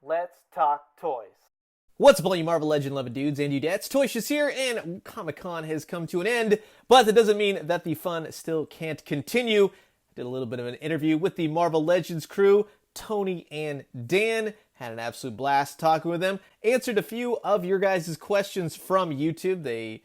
Let's talk toys. What's up, all you Marvel Legend loving dudes and dudettes? ToyShiz here, and Comic-Con has come to an end, but that doesn't mean that the fun still can't continue. I did a little bit of an interview with the Marvel Legends crew, Tony and Dan. Had an absolute blast talking with them. Answered a few of your guys' questions from YouTube. They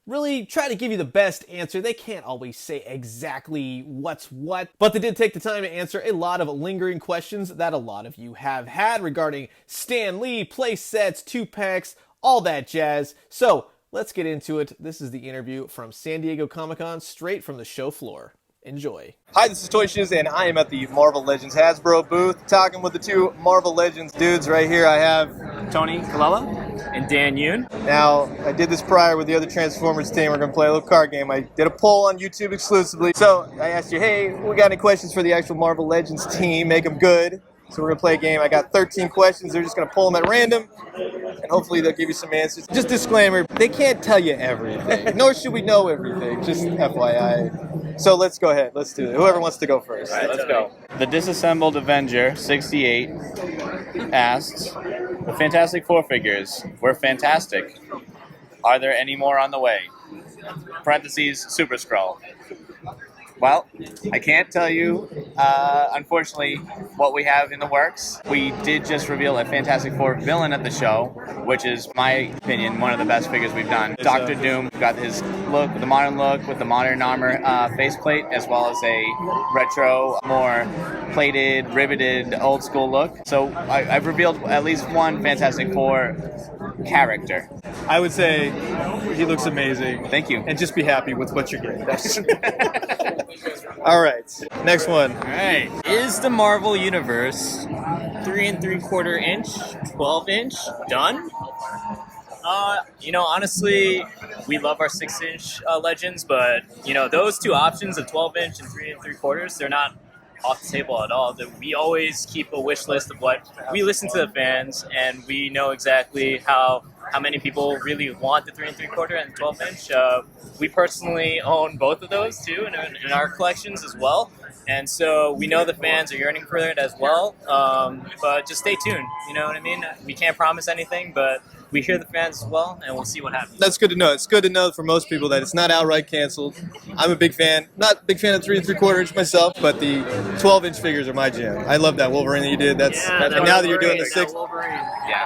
really try to give you the best answer. They can't always say exactly what's what, but they did take the time to answer a lot of lingering questions that a lot of you have had regarding Stan Lee, Playsets, 2-packs, all that jazz. So let's get into it. This is the interview from San Diego Comic-Con, straight from the show floor. Enjoy. Hi, this is ToyShiz, and I am at the Marvel Legends Hasbro booth, talking with the two Marvel Legends dudes right here. I have Tony Colella and Dan Yoon. Now, I did this prior with the other Transformers team. We're going to play a little card game. I did a poll on YouTube exclusively. So I asked you, hey, we got any questions for the actual Marvel Legends team? Make them good. So we're going to play a game. I got 13 questions. They're just going to pull them at random, and hopefully they'll give you some answers. Just disclaimer, they can't tell you everything, nor should we know everything, just FYI. So let's go ahead. Let's do it. Whoever wants to go first. All right, let's go. The Disassembled Avenger 68 asks, the Fantastic Four figures were fantastic. Are there any more on the way? Parentheses, Super Skrull. Well, I can't tell you, unfortunately, what we have in the works. We did just reveal a Fantastic Four villain at the show, which is, my opinion, one of the best figures we've done. Dr. Doom got his look, the modern look with the modern armor faceplate, as well as a retro, more plated, riveted, old school look. So I've revealed at least one Fantastic Four character. I would say he looks amazing. Thank you. And just be happy with what you're getting. All right, next one. All right, is the Marvel Universe 3 3/4 inch, 12 inch done? Honestly, we love our 6-inch Legends, but those two options of 12 inch and 3 3/4, they're not off the table at all. We always keep a wish list of what we listen to the fans, and we know exactly how many people really want the 3 3/4 and 12 inch. We personally own both of those too in our collections as well, and so we know the fans are yearning for it as well. But just stay tuned. You know what I mean? We can't promise anything, but we hear the fans as well, and we'll see what happens. That's good to know. It's good to know for most people that it's not outright canceled. I'm a big fan. Not a big fan of 3 3/4 inch myself, but the 12-inch figures are my jam. I love that Wolverine that you did. And now that you're doing the 6,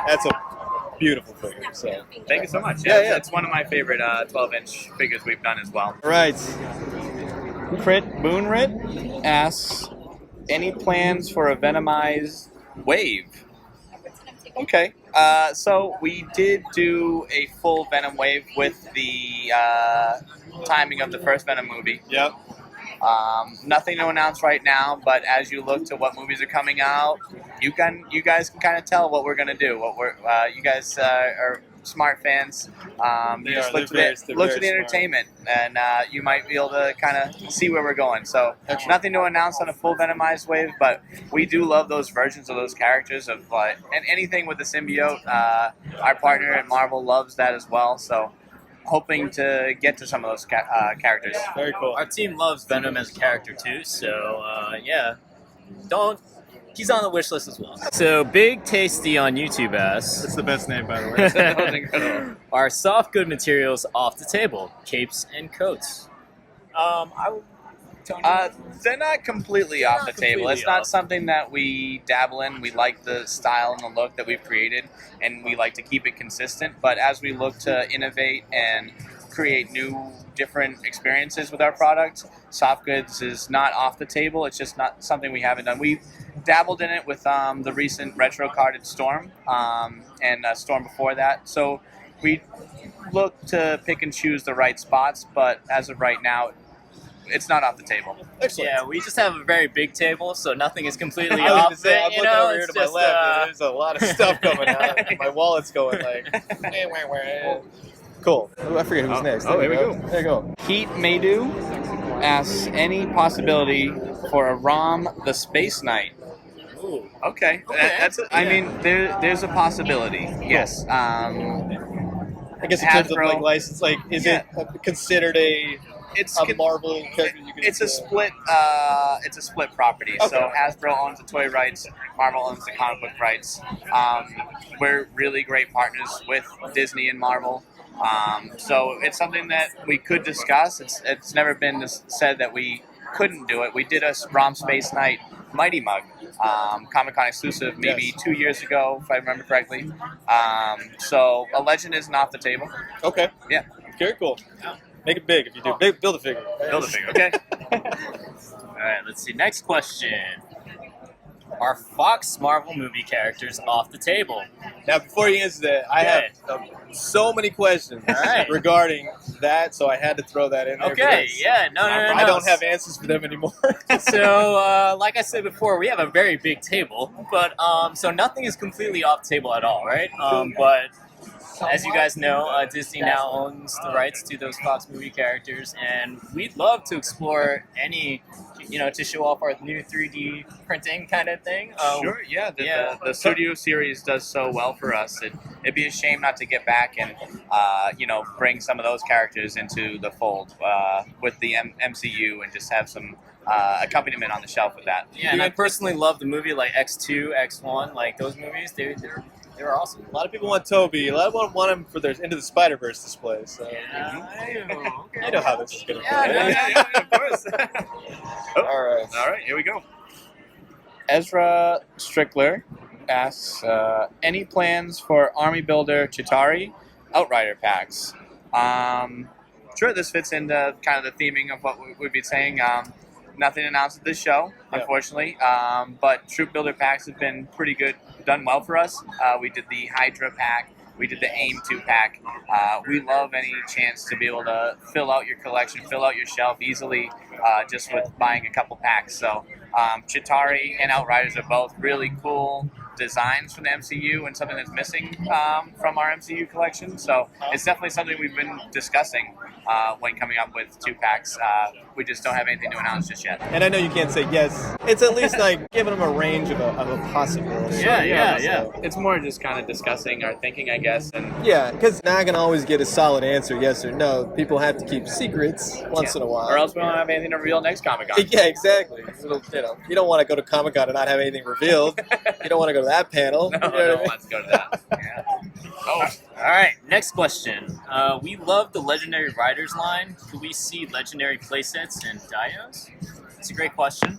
that's a beautiful figure. So Thank you so much. Yeah. It's one of my favorite 12-inch figures we've done as well. All right. Crit Boonrit asks, any plans for a Venomized wave? Okay, so we did do a full Venom wave with the timing of the first Venom movie. Yep. Nothing to announce right now, but as you look to what movies are coming out, you guys can kind of tell what we're gonna do. You guys are smart fans. You just look to the entertainment, and you might be able to kind of see where we're going. So nothing to announce on a full Venomized wave, but we do love those versions of those characters and anything with the symbiote. Our partner at Marvel loves that as well. So hoping to get to some of those characters. Very cool. Our team loves Venom as a character too, so he's on the wish list as well. So Big Tasty on YouTube asks, That's the best name, by the way. are soft good materials off the table? Capes and coats. They're not completely off the table. It's not something that we dabble in. We like the style and the look that we've created, and we like to keep it consistent. But as we look to innovate and create new, different experiences with our product, soft goods is not off the table. It's just not something we haven't done. We dabbled in it with the recent retro carded Storm and Storm before that. So we look to pick and choose the right spots, but as of right now, it's not off the table. Excellent. Yeah, we just have a very big table, so nothing is completely I was off. gonna say, I'm looking over here to my left, and It's there's a lot of stuff coming out. My wallet's going like... Cool. I forget who's next. Here we go. There you go. Heat Maydu asks, any possibility for a ROM The Space Knight? Ooh. Okay. I mean, there's a possibility. Yes. I guess in terms of Hasbro- like license, like is it considered a It's a Marvel character you can It's a split. It's a split property. Okay. So Hasbro owns the toy rights. Marvel owns the comic book rights. We're really great partners with Disney and Marvel. So it's something that we could discuss. It's never been said that we couldn't do it. We did a ROM Space Night Mighty Mug, Comic-Con exclusive, maybe 2 years ago, if I remember correctly. So a legend isn't off the table. Okay. Yeah. Very cool. Make it big if you do. Build a figure. Build a figure, okay? All right, let's see. Next question. Are Fox Marvel movie characters off the table? Now, before you answer that, I have so many questions regarding that, so I had to throw that in there. Okay, yeah, no. I don't have answers for them anymore. So, like I said before, we have a very big table, but so nothing is completely off the table at all, right? But as you guys know, Disney now owns the rights to those Fox movie characters, and we'd love to explore any, to show off our new 3D printing kind of thing. Sure, yeah. The Studio Series does so well for us. It'd be a shame not to get back and, bring some of those characters into the fold with the MCU and just have some accompaniment on the shelf with that. Yeah, and I personally love the movie like X2, X1, like those movies. They're awesome. A lot of people want Toby. A lot of people want him for their Into the Spider-Verse display. So you know how this is going to go. Yeah, of course. All right, here we go. Ezra Strickler asks, any plans for Army Builder CHITAURI Outrider packs? Sure, this fits into kind of the theming of what we'd be saying. Nothing announced at this show, unfortunately, but Troop Builder packs have been pretty good, done well for us. We did the Hydra pack, we did the AIM 2 pack. We love any chance to be able to fill out your collection, fill out your shelf easily just with buying a couple packs. So CHITAURI and Outriders are both really cool designs from the MCU and something that's missing from our MCU collection. So it's definitely something we've been discussing when coming up with 2 packs. We just don't have anything to announce just yet. And I know you can't say yes. It's at least like giving them a range of a possibility. Yeah. It's more just kind of discussing our thinking, I guess. And yeah, because not going to always get a solid answer, yes or no. People have to keep secrets once in a while. Or else we don't have anything to reveal next Comic-Con. Yeah, exactly. You don't want to go to Comic-Con and not have anything revealed. You don't want to go to that panel. No, let's go to that. Yeah. All right, next question. We love the Legendary Riders line. Could we see Legendary Playsets and DIO'S? It's a great question.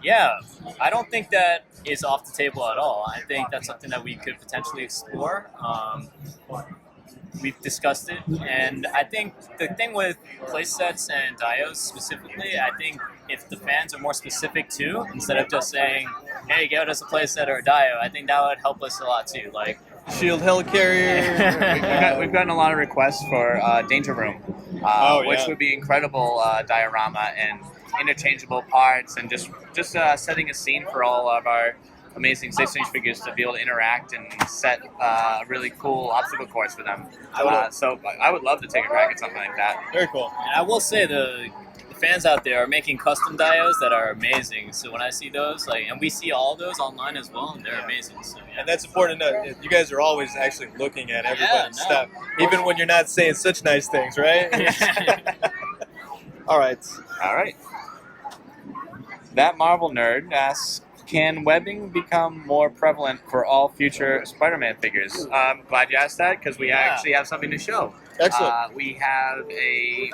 Yeah, I don't think that is off the table at all. I think that's something that we could potentially explore. We've discussed it, and I think the thing with playsets and DIO'S specifically, I think if the fans are more specific too, instead of just saying, hey, get us a playset or a DIO, I think that would help us a lot too. Like Shield Helicarrier. We've gotten a lot of requests for Danger Room, which would be incredible diorama and interchangeable parts, and just setting a scene for all of our amazing 6-inch figures to be able to interact and set a really cool obstacle course for them. So I would love to take a crack at something like that. Very cool. And I will say the fans out there are making custom DIOs that are amazing. So when I see those, and we see all those online as well, and they're amazing. So, yeah. And that's important to know. You guys are always actually looking at everybody's stuff, even when you're not saying such nice things, right? All right. That Marvel nerd asks, can webbing become more prevalent for all future Spider-Man figures? I'm glad you asked that, because we actually have something to show. Excellent. We have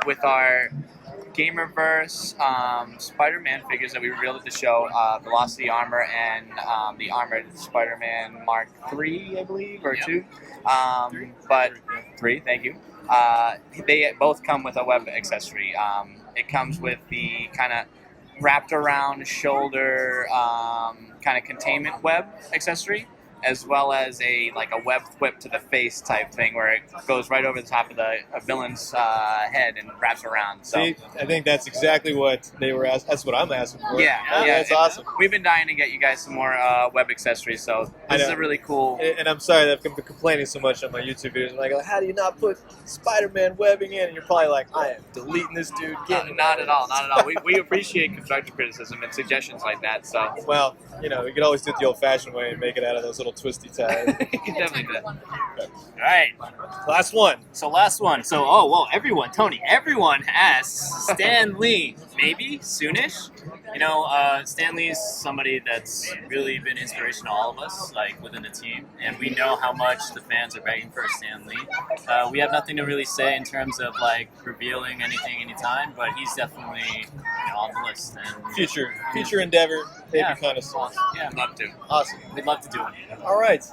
with our GEMR-verse Spider-Man figures that we revealed at the show, Velocity Armor and the Armored Spider-Man Mark III, I believe, or 2. But 3, thank you. They both come with a web accessory. It comes with the kind of wrapped around shoulder kind of containment web accessory, as well as a web whip to the face type thing where it goes right over the top of the villain's head and wraps around. So see, I think that's exactly what they were asking. That's what I'm asking for. Yeah, that's awesome. We've been dying to get you guys some more web accessories, so this is a really cool. And I'm sorry that I've been complaining so much on my YouTube videos. I'm like, how do you not put Spider-Man webbing in? And you're probably like, I am deleting this dude. Not at all. We appreciate constructive criticism and suggestions like that. So well, we could always do it the old-fashioned way and make it out of those little little twisty tie. You definitely did. All right. Last one. So last one. So, oh, well, everyone asks Stan Lee, maybe soonish. You know, Stan Lee's somebody that's really been inspiration to all of us, like within the team, and we know how much the fans are begging for Stan Lee. We have nothing to really say in terms of like revealing anything anytime, but he's definitely on the list. And Future endeavor, maybe kind of soon. Yeah, I'd love to. Awesome. We'd love to do it. All right.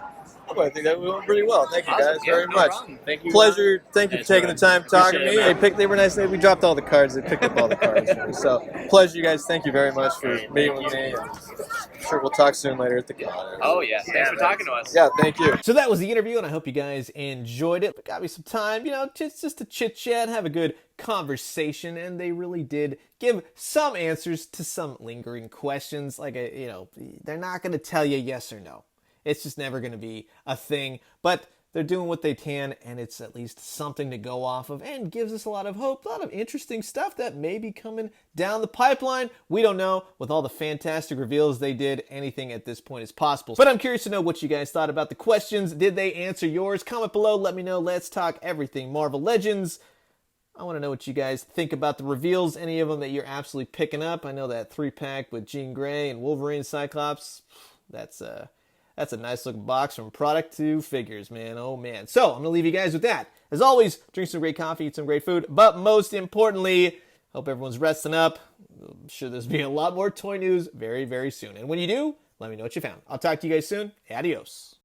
Well, I think that went pretty well. Thank you guys very no much. problem. Thank you. Pleasure. Thank you for taking the time talking to me. Appreciate it, They were nice. We dropped all the cards. They picked up all the cards. So, pleasure, you guys. Thank you very much for meeting with me. I'm sure we'll talk soon later at the con. Oh, yeah. Thanks for talking to us. Yeah, thank you. So that was the interview, and I hope you guys enjoyed it. It got me some time, you know, just to chit-chat, have a good conversation, and they really did give some answers to some lingering questions. Like, you know, they're not going to tell you yes or no. It's just never going to be a thing, but they're doing what they can, and it's at least something to go off of, and gives us a lot of hope, a lot of interesting stuff that may be coming down the pipeline. We don't know. With all the fantastic reveals they did, anything at this point is possible. But I'm curious to know what you guys thought about the questions. Did they answer yours? Comment below. Let me know. Let's talk everything Marvel Legends. I want to know what you guys think about the reveals, any of them that you're absolutely picking up. I know that 3-pack with Jean Grey and Wolverine Cyclops, that's a nice looking box from product to figures, man. Oh, man. So, I'm going to leave you guys with that. As always, drink some great coffee, eat some great food, but most importantly, hope everyone's resting up. I'm sure there's be a lot more toy news very, very soon. And when you do, let me know what you found. I'll talk to you guys soon. Adios.